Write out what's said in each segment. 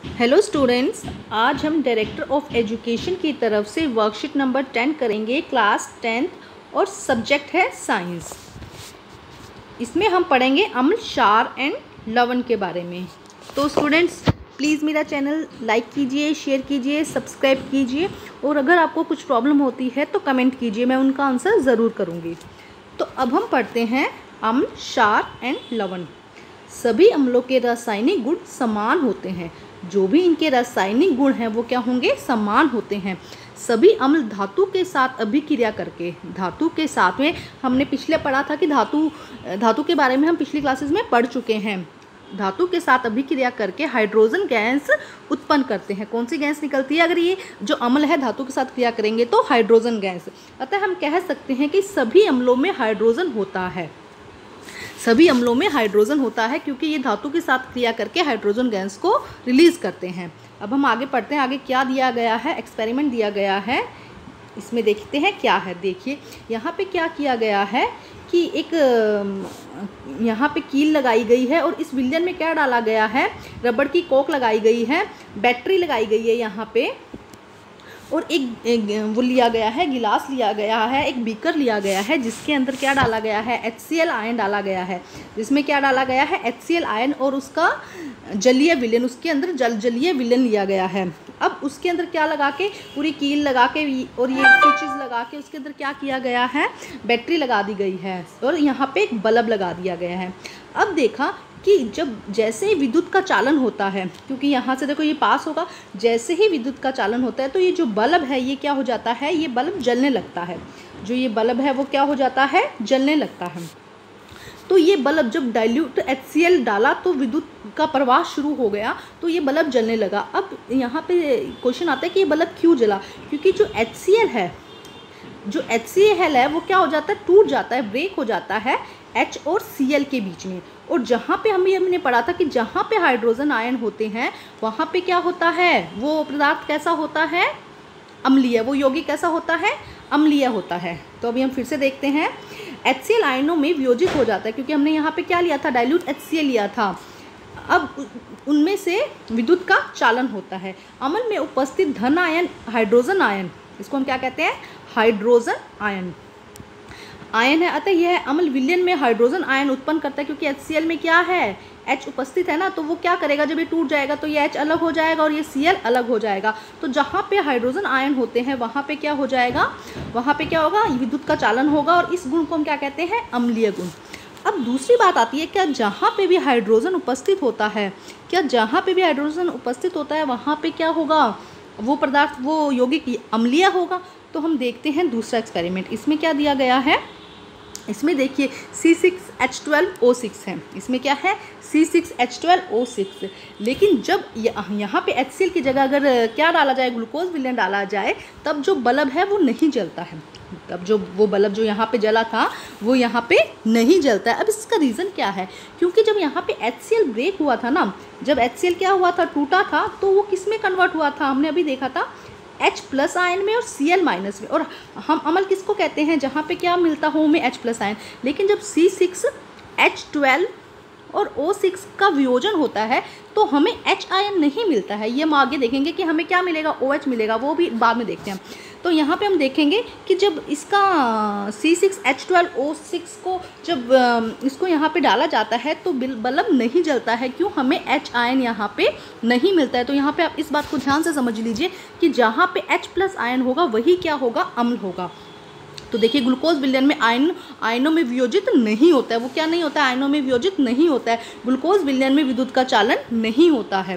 Hello students, आज हम director of education की तरफ से वर्कशीट नंबर 10 करेंगे। क्लास 10th और सब्जेक्ट है साइंस। इसमें हम पढ़ेंगे अम्ल, क्षार एंड लवण के बारे में। तो स्टूडेंट्स प्लीज़ मेरा चैनल लाइक कीजिए, शेयर कीजिए, सब्सक्राइब कीजिए और अगर आपको कुछ प्रॉब्लम होती है तो कमेंट कीजिए, मैं उनका आंसर ज़रूर करूँगी। तो अब हम पढ़ते हैं अम्ल, क्षार एंड लवण। सभी अम्लों के रासायनिक गुण समान होते हैं। जो भी इनके रासायनिक गुण हैं वो क्या होंगे? समान होते हैं। सभी अम्ल धातु के साथ अभिक्रिया करके, धातु के साथ में हमने पिछले पढ़ा था कि धातु के बारे में हम पिछली क्लासेस में पढ़ चुके हैं। धातु के साथ अभिक्रिया करके हाइड्रोजन गैस उत्पन्न करते हैं। कौन सी गैस निकलती है? अगर ये जो अम्ल है धातु के साथ क्रिया करेंगे तो हाइड्रोजन गैस। अतः हम कह सकते हैं कि सभी अम्लों में हाइड्रोजन होता है। सभी अम्लों में हाइड्रोजन होता है क्योंकि ये धातु के साथ क्रिया करके हाइड्रोजन गैस को रिलीज करते हैं। अब हम आगे पढ़ते हैं। आगे क्या दिया गया है? एक्सपेरिमेंट दिया गया है। इसमें देखते हैं क्या है। देखिए यहाँ पे क्या किया गया है कि एक यहाँ पे कील लगाई गई है और इस विलयन में क्या डाला गया है? रबड़ की कोक लगाई गई है, बैटरी लगाई गई है यहाँ पे, और एक वो लिया गया है, गिलास लिया गया है, एक बीकर लिया गया है जिसके अंदर क्या डाला गया है? HCl आयन डाला गया है। जिसमें क्या डाला गया है? HCl आयन और उसका जलीय विलयन, उसके अंदर जलीय विलयन लिया गया है। अब उसके अंदर क्या लगा के, पूरी कील लगा के और ये स्विचेस लगा के उसके अंदर क्या किया गया है? बैटरी लगा दी गई है और यहाँ पे एक बल्ब लगा दिया गया है। अब देखा कि जैसे ही विद्युत का चालन होता है, क्योंकि यहाँ से देखो ये पास होगा, जैसे ही विद्युत का चालन होता है तो ये जो बल्ब है ये क्या हो जाता है? ये बल्ब जलने लगता है। जो ये बल्ब है वो क्या हो जाता है? जलने लगता है। तो ये बल्ब जब डाइल्यूट HCl डाला तो विद्युत का प्रवाह शुरू हो गया तो ये बल्ब जलने लगा। अब यहाँ पे क्वेश्चन आता है कि ये बल्ब क्यों जला? क्योंकि जो HCl है वो क्या हो जाता है? टूट जाता है, ब्रेक हो जाता है H और Cl के बीच में। और जहाँ पे हमने पढ़ा था कि जहाँ पे हाइड्रोजन आयन होते हैं वहाँ पे क्या होता है? वो पदार्थ कैसा होता है? अम्लीय। वो यौगिक कैसा होता है? अम्लीय होता है। तो अभी हम फिर से देखते हैं। HCl आयनों में वियोजित हो जाता है क्योंकि हमने यहाँ पे क्या लिया था? डाइल्यूट HCl लिया था। अब उनमें से विद्युत का चालन होता है। अम्ल में उपस्थित धन आयन हाइड्रोजन आयन, इसको हम क्या कहते हैं? हाइड्रोजन आयन है। अतः यह अम्ल विलयन में हाइड्रोजन आयन उत्पन्न करता है क्योंकि HCl में क्या है? H उपस्थित है ना, तो वो क्या करेगा? जब ये टूट जाएगा तो ये H अलग हो जाएगा और ये Cl अलग हो जाएगा। तो जहाँ पे हाइड्रोजन आयन होते हैं वहाँ पे क्या हो जाएगा? वहाँ पे क्या होगा? विद्युत का चालन होगा और इस गुण को हम क्या कहते हैं? अम्लीय गुण। अब दूसरी बात आती है, क्या जहाँ पे भी हाइड्रोजन उपस्थित होता है, वहाँ पे क्या होगा? वो पदार्थ, वो यौगिक अम्लीय होगा। तो हम देखते हैं दूसरा एक्सपेरिमेंट। इसमें क्या दिया गया है? इसमें देखिए C6H12O6 है। इसमें क्या है? C6H12O6। लेकिन जब यहाँ पे HCl की जगह अगर क्या डाला जाए? ग्लूकोज विलयन डाला जाए, तब जो बल्ब है वो नहीं जलता है। तब जो वो बल्ब जो यहाँ पे जला था वो यहाँ पे नहीं जलता है। अब इसका रीज़न क्या है? क्योंकि जब यहाँ पे HCl ब्रेक हुआ था ना, जब HCl क्या हुआ था? टूटा था, तो वो किस में कन्वर्ट हुआ था? हमने अभी देखा था H+ आयन में और Cl- में। और हम अम्ल किसको कहते हैं? जहाँ पे क्या मिलता हो हमें? H+ ion. लेकिन जब C6H12 और O6 का वियोजन होता है तो हमें H आयन नहीं मिलता है। ये हम आगे देखेंगे कि हमें क्या मिलेगा? OH मिलेगा, वो भी बाद में देखते हैं। तो यहाँ पे हम देखेंगे कि जब इसका C6H12O6 को जब इसको यहाँ पे डाला जाता है तो बल्ब नहीं जलता है। क्यों? हमें H आयन यहाँ पे नहीं मिलता है। तो यहाँ पे आप इस बात को ध्यान से समझ लीजिए कि जहाँ पे H+ आयन होगा वही क्या होगा? अम्ल होगा। तो देखिए ग्लूकोज विलयन में आयनों में वियोजित नहीं होता है। वो क्या नहीं होता है? आयनों में वियोजित नहीं होता है। ग्लूकोज विलयन में विद्युत का चालन नहीं होता है।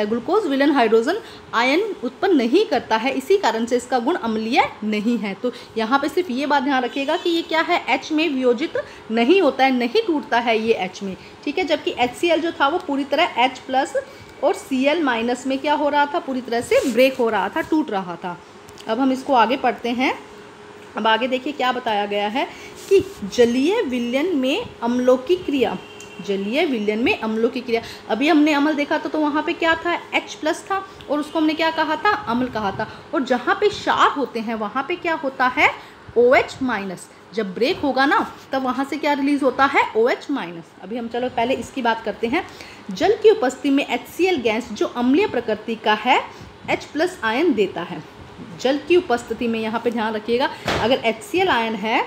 ग्लूकोज विलयन हाइड्रोजन आयन उत्पन्न नहीं करता है, इसी कारण से इसका गुण अम्लीय नहीं है। तो यहाँ पे सिर्फ ये बात ध्यान रखिएगा कि ये क्या है? H में वियोजित नहीं होता है, नहीं टूटता है ये H में, ठीक है। जबकि HCl जो था वो पूरी तरह H+ और Cl- में क्या हो रहा था? पूरी तरह से ब्रेक हो रहा था, टूट रहा था। अब हम इसको आगे पढ़ते हैं। अब आगे देखिए क्या बताया गया है कि जलीय विलयन में अम्लों की क्रिया, अभी हमने अम्ल देखा था तो वहाँ पे क्या था? H+ था और उसको हमने क्या कहा था? अम्ल कहा था। और जहाँ पे क्षार होते हैं वहाँ पे क्या होता है? OH-। जब ब्रेक होगा ना तब वहाँ से क्या रिलीज होता है, OH माइनस। अभी हम चलो पहले इसकी बात करते हैं। जल की उपस्थिति में HCl गैस जो अम्लीय प्रकृति का है H+ आयन देता है। जल की उपस्थिति में यहाँ पे ध्यान रखिएगा, अगर HCl आयन है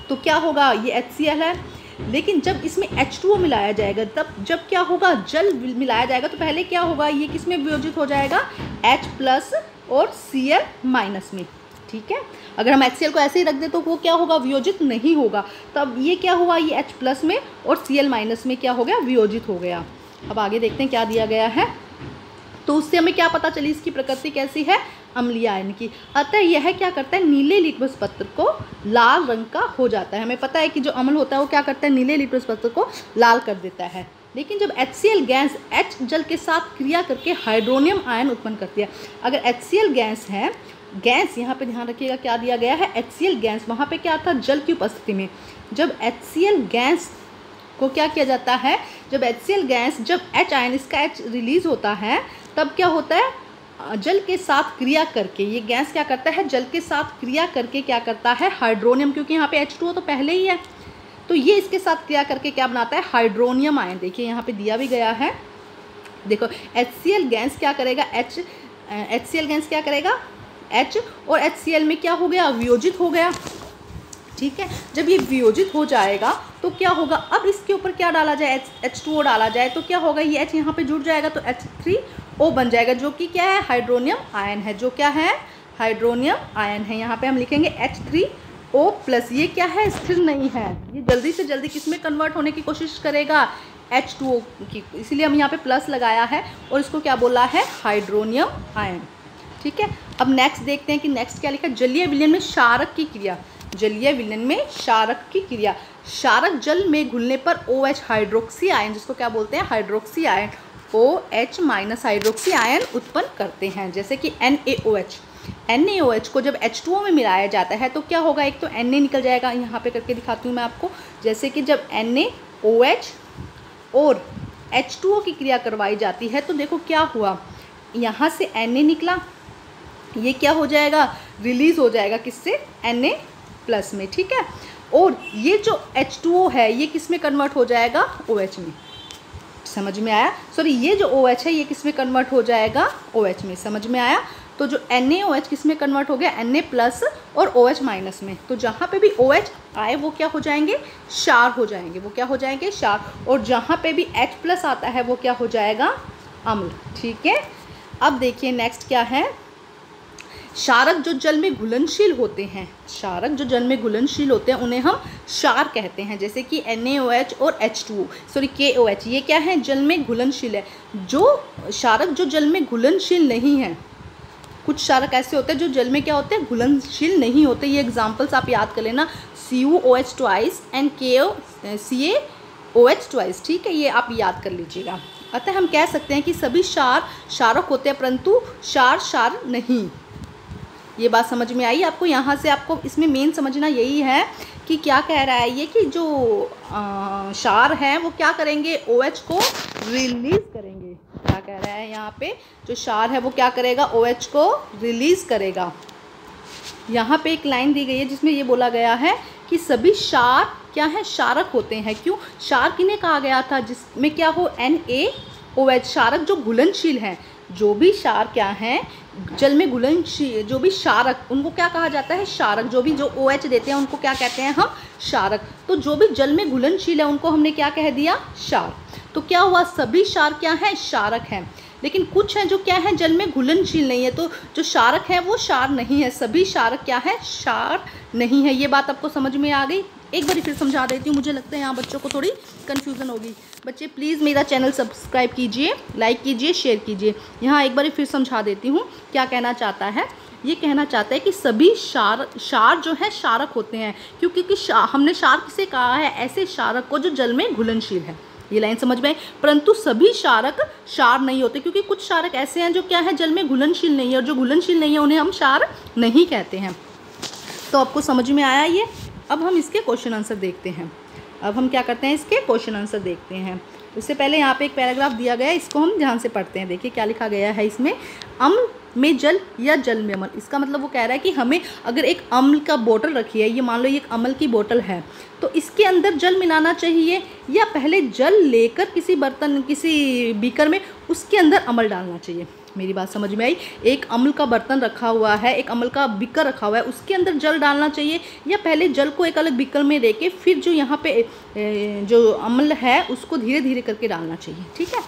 तो क्या होगा, ये HCl है, लेकिन जब इसमें H2O मिलाया जाएगा तब जब क्या होगा, जल मिलाया जाएगा तो पहले क्या होगा, ये किस में वियोजित हो जाएगा, H+ और Cl माइनस में। ठीक है, अगर हम HCl को ऐसे ही रख दें तो वो क्या होगा, वियोजित नहीं होगा। तब ये क्या हुआ, ये H+ में और Cl माइनस में क्या हो गया, वियोजित हो गया। अब आगे देखते हैं क्या दिया गया है। तो उससे हमें क्या पता चली, इसकी प्रकृति कैसी है, अम्लीय आयन की। अतः यह क्या करता है, नीले लिटमस पत्र को लाल रंग का हो जाता है। हमें पता है कि जो अम्ल होता है वो क्या करता है, नीले लिटमस पत्र को लाल कर देता है। लेकिन जब HCl गैस H जल के साथ क्रिया करके हाइड्रोनियम आयन उत्पन्न करती है। अगर HCl गैस है, गैस यहाँ पे ध्यान रखिएगा क्या दिया गया है, HCl गैस, वहाँ पे क्या था, जल की उपस्थिति में। जब HCl गैस को क्या किया जाता है, जब HCl गैस, जब H आयन, इसका H रिलीज होता है, तब क्या होता है, जल के साथ क्रिया करके ये गैस क्या करता है, जल के साथ क्रिया करके क्या करता है, हाइड्रोनियम, क्योंकि यहाँ पे H2O तो पहले ही है, तो ये इसके साथ क्रिया करके क्या बनाता है, हाइड्रोनियम आयन। देखिए यहाँ पे दिया भी गया है, देखो HCl गैस क्या करेगा, HCl गैस क्या करेगा, H और HCl में क्या हो गया, वियोजित हो गया। ठीक है, जब ये वियोजित हो जाएगा तो क्या होगा, अब इसके ऊपर क्या डाला जाए, H2O डाला जाए, तो क्या होगा, ये H यहाँ पे जुड़ जाएगा तो H3O बन जाएगा, जो कि क्या है, हाइड्रोनियम आयन है, जो क्या है, हाइड्रोनियम आयन है। यहाँ पे हम लिखेंगे H3O+। ये क्या है, स्थिर नहीं है, ये जल्दी से जल्दी किस में कन्वर्ट होने की कोशिश करेगा, H2O की, इसीलिए हम यहाँ पे प्लस लगाया है और इसको क्या बोला है, हाइड्रोनियम आयन। ठीक है, अब नेक्स्ट देखते हैं कि नेक्स्ट क्या लिखा है, जलीय विलयन में क्षारक की क्रिया। जलीय विलयन में क्षारक की क्रिया, क्षारक जल में घुलने पर OH हाइड्रोक्सी आयन, जिसको क्या बोलते हैं, hydroxy ion, OH- hydroxy ion उत्पन्न करते हैं, जैसे कि NaOH। NaOH को जब H2O में मिलाया जाता है तो क्या होगा, एक तो Na निकल जाएगा, यहाँ पे करके दिखाती हूँ मैं आपको, जैसे कि जब NaOH और H2O की क्रिया करवाई जाती है तो देखो क्या हुआ, यहाँ से Na निकला, ये क्या हो जाएगा, रिलीज हो जाएगा किससे, Na+ में। ठीक है, और ये जो H2O है ये किस में कन्वर्ट हो जाएगा, OH में। समझ में आया, सॉरी ये जो OH है ये किस में कन्वर्ट हो जाएगा, OH में। समझ में आया, तो जो NaOH किस में कन्वर्ट हो गया, Na+ और OH- में। तो जहाँ पे भी OH आए वो क्या हो जाएंगे, क्षार हो जाएंगे, वो क्या हो जाएंगे, क्षार। और जहाँ पे भी H+ आता है वो क्या हो जाएगा, अम्ल। ठीक है, अब देखिए नेक्स्ट क्या है, क्षारक जो जल में घुलनशील होते हैं, क्षारक जो जल में घुलनशील होते हैं उन्हें हम क्षार कहते हैं, जैसे कि NaOH और H2O, सॉरी KOH, ये क्या है, जल में घुलनशील है। जो क्षारक जो जल में घुलनशील नहीं है, कुछ क्षारक ऐसे होते हैं जो जल में क्या होते हैं, घुलनशील नहीं होते। ये एग्जाम्पल्स आप याद कर लेना, CuOH twice and CaOH twice. ठीक है, ये आप याद कर लीजिएगा। अतः हम कह सकते हैं कि सभी क्षार क्षारक होते हैं परंतु क्षार नहीं। ये बात समझ में आई आपको। यहाँ से आपको इसमें मेन समझना यही है कि क्या कह रहा है ये, कि जो क्षार हैं वो क्या करेंगे, OH को रिलीज़ करेंगे। क्या कह रहा है यहाँ पे, जो क्षार है वो क्या करेगा, OH को रिलीज़ करेगा। यहाँ पे एक लाइन दी गई है जिसमें ये बोला गया है कि सभी क्षार क्या है, क्षारक होते हैं। क्यों, क्षार किन्हें कहा गया था, जिसमें क्या हो, NaOH, क्षारक जो घुलनशील हैं। जो भी क्षार क्या हैं, जल में घुलनशील, जो भी क्षारक, उनको क्या कहा जाता है, क्षारक। जो OH देते हैं उनको क्या कहते हैं हम, क्षारक। तो जो भी जल में घुलनशील है उनको हमने क्या कह दिया, क्षार। तो क्या हुआ, सभी क्षार क्या हैं, क्षारक हैं। लेकिन कुछ हैं जो क्या है, जल में घुलनशील नहीं है, तो जो क्षारक है वो क्षार नहीं है। सभी क्षारक क्या है, क्षार नहीं है। ये बात आपको समझ में आ गई। एक बार फिर समझा देती हूँ, मुझे लगता है यहाँ बच्चों को थोड़ी कन्फ्यूज़न होगी। बच्चे प्लीज़ मेरा चैनल सब्सक्राइब कीजिए, लाइक कीजिए, शेयर कीजिए। यहाँ एक बार फिर समझा देती हूँ क्या कहना चाहता है। ये कहना चाहता है कि सभी क्षार जो है क्षारक होते हैं, क्योंकि हमने क्षार किसे कहा है, ऐसे क्षारक को जो जल में घुलनशील है। ये लाइन समझ में आई। परंतु सभी क्षारक क्षार नहीं होते, क्योंकि कुछ क्षारक ऐसे हैं जो क्या है, जल में घुलनशील नहीं है, और जो घुलनशील नहीं है उन्हें हम क्षार नहीं कहते हैं। तो आपको समझ में आया ये। अब हम इसके क्वेश्चन आंसर देखते हैं। अब हम क्या करते हैं, इसके क्वेश्चन आंसर देखते हैं। उससे पहले यहाँ पे एक पैराग्राफ दिया गया है, इसको हम ध्यान से पढ़ते हैं। देखिए क्या लिखा गया है इसमें, अम्ल में जल या जल में अम्ल। इसका मतलब वो कह रहा है कि हमें अगर एक अम्ल का बोतल रखी है, ये मान लो ये एक अम्ल की बोतल है, तो इसके अंदर जल मिलाना चाहिए या पहले जल लेकर किसी बर्तन, किसी बीकर में उसके अंदर अम्ल डालना चाहिए। मेरी बात समझ में आई? एक अम्ल का बर्तन रखा हुआ है, एक अम्ल का बीकर रखा हुआ है, उसके अंदर जल डालना चाहिए या पहले जल को एक अलग बीकर में लेके फिर जो यहाँ पे जो अम्ल है उसको धीरे धीरे करके डालना चाहिए। ठीक है,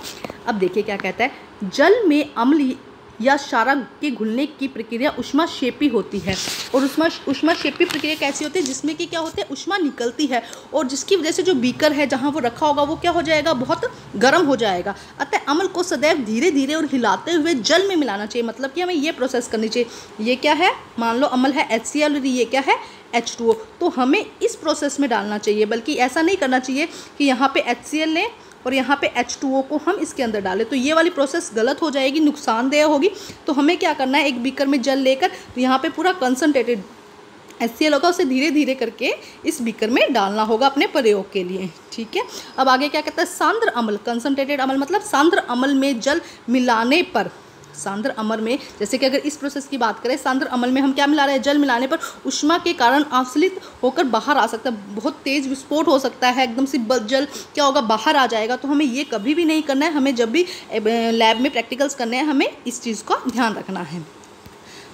अब देखिए क्या कहता है, जल में अम्ल या क्षारक के घुलने की प्रक्रिया ऊष्माक्षेपी होती है। और ऊष्माक्षेपी प्रक्रिया कैसी होती है? जिसमें कि क्या होते हैं, ऊष्मा निकलती है और जिसकी वजह से जो बीकर है जहाँ वो रखा होगा वो क्या हो जाएगा, बहुत गर्म हो जाएगा। अतः अम्ल को सदैव धीरे धीरे और हिलाते हुए जल में मिलाना चाहिए। मतलब कि हमें ये प्रोसेस करनी चाहिए। ये क्या है, मान लो अम्ल है HCl और ये क्या है H2O, तो हमें इस प्रोसेस में डालना चाहिए। बल्कि ऐसा नहीं करना चाहिए कि यहाँ पे HCl लें और यहाँ पे H2O को हम इसके अंदर डालें, तो ये वाली प्रोसेस गलत हो जाएगी, नुकसानदेह होगी। तो हमें क्या करना है, एक बीकर में जल लेकर तो यहाँ पे पूरा कंसनट्रेटेड HCl होगा, उसे धीरे धीरे करके इस बीकर में डालना होगा अपने प्रयोग के लिए। ठीक है, अब आगे क्या कहता है, सांद्र अम्ल, कंसनट्रेटेड अम्ल मतलब सांद्र अम्ल में जल मिलाने पर, सांद्र अम्ल में जैसे कि अगर इस प्रोसेस की बात करें, सांद्र अम्ल में हम क्या मिला रहे हैं, जल मिलाने पर ऊष्मा के कारण आंसलित होकर बाहर आ सकता है, बहुत तेज विस्फोट हो सकता है, एकदम से जल क्या होगा, बाहर आ जाएगा। तो हमें ये कभी भी नहीं करना है। हमें जब भी लैब में प्रैक्टिकल्स करने हैं हमें इस चीज़ का ध्यान रखना है।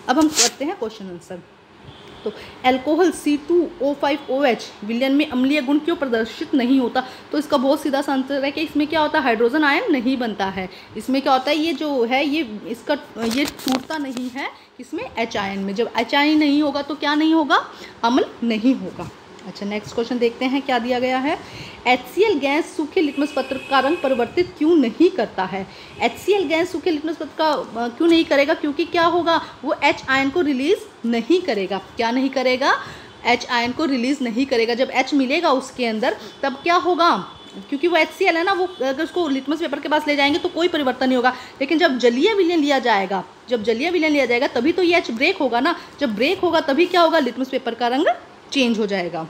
अब हम करते हैं क्वेश्चन आंसर। तो एल्कोहल C2O5OH विलयन में अम्लीय गुण क्यों प्रदर्शित नहीं होता? तो इसका बहुत सीधा सा आंसर है कि इसमें क्या होता है, हाइड्रोजन आयन नहीं बनता है। इसमें क्या होता है, ये जो है ये टूटता नहीं है इसमें H आयन में। जब H आयन नहीं होगा तो क्या नहीं होगा, अम्ल नहीं होगा। अच्छा, नेक्स्ट क्वेश्चन देखते हैं क्या दिया गया है। HCl गैस सूखे लिटमस पत्र का रंग परिवर्तित क्यों नहीं करता है? HCl गैस सूखे लिटमस पत्र का क्यों नहीं करेगा? क्योंकि क्या होगा, वो H आयन को रिलीज नहीं करेगा। क्या नहीं करेगा, H आयन को रिलीज नहीं करेगा। जब H मिलेगा उसके अंदर तब क्या होगा, क्योंकि वो HCl है ना, वो अगर उसको लिटमस पेपर के पास ले जाएंगे तो कोई परिवर्तन नहीं होगा। लेकिन जब जलीय विलयन लिया जाएगा, तभी तो ये H ब्रेक होगा ना। जब ब्रेक होगा तभी क्या होगा, लिटमस पेपर का रंग चेंज हो जाएगा।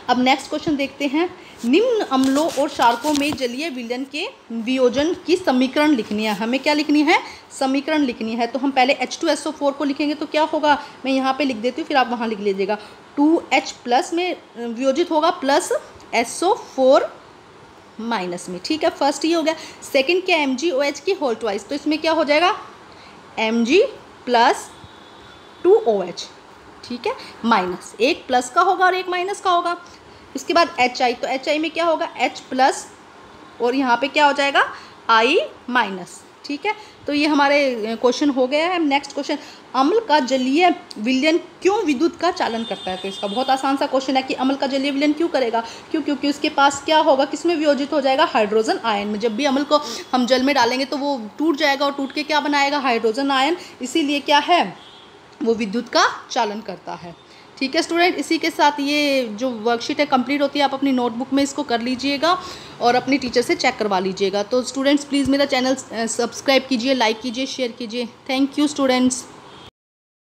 अब नेक्स्ट क्वेश्चन देखते हैं। निम्न अम्लों और क्षारकों में जलीय विलयन के वियोजन की समीकरण लिखनी है। हमें क्या लिखनी है, समीकरण लिखनी है। तो हम पहले H2SO4 को लिखेंगे तो क्या होगा, मैं यहाँ पे लिख देती हूँ, फिर आप वहाँ लिख लीजिएगा। 2H प्लस में वियोजित होगा प्लस SO4 माइनस में। ठीक है, फर्स्ट ये हो गया। सेकेंड क्या, MgOH की होल ट्वाइस, तो इसमें क्या हो जाएगा, Mg प्लस 2OH। ठीक है, माइनस, एक प्लस का होगा और एक माइनस का होगा। इसके बाद HI, तो HI में क्या होगा, H प्लस और यहाँ पे क्या हो जाएगा, I माइनस। ठीक है, तो ये हमारे क्वेश्चन हो गया है। नेक्स्ट क्वेश्चन, अम्ल का जलीय विलयन क्यों विद्युत का चालन करता है? तो इसका बहुत आसान सा क्वेश्चन है कि अम्ल का जलीय विलयन क्यों करेगा, क्योंकि उसके पास क्या होगा, किसमें वियोजित हो जाएगा, हाइड्रोजन आयन में। जब भी अम्ल को हम जल में डालेंगे तो वो टूट जाएगा और टूट के क्या बनाएगा, हाइड्रोजन आयन। इसीलिए क्या है, वो विद्युत का चालन करता है। ठीक है स्टूडेंट, इसी के साथ ये जो वर्कशीट है कंप्लीट होती है। आप अपनी नोटबुक में इसको कर लीजिएगा और अपनी टीचर से चेक करवा लीजिएगा। तो स्टूडेंट्स प्लीज़ मेरा चैनल सब्सक्राइब कीजिए, लाइक कीजिए, शेयर कीजिए। Thank you students.